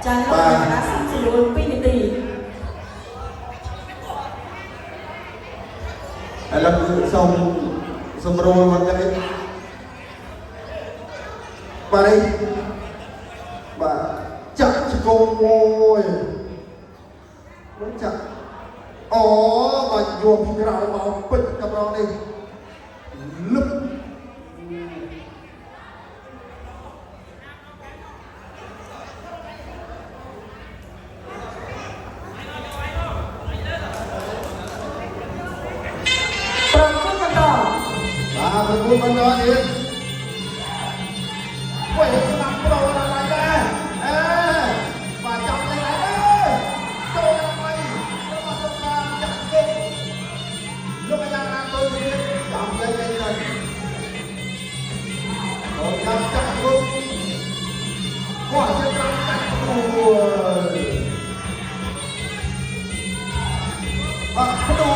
ចាលោកតាសំស៊ីល2នាទីឥឡូវសូមរលមកនេះបាទចាក់ឆ្កងមួយមិនចាក់អូបាទយកពីក្រៅមកពេញកម្រងនេះលឹបប្រគួតបន្តទៀតវិញស្នាប់ប្រូណាស់ដែរបាទចាប់លេងហើយចូលដើម្បីរបស់សុខាចាក់គុកលោកអាយ៉ាណាទៅទៀតចាប់លេងទៅចូលចាក់គុកគាត់จะត្រាំចាក់គួរបាទ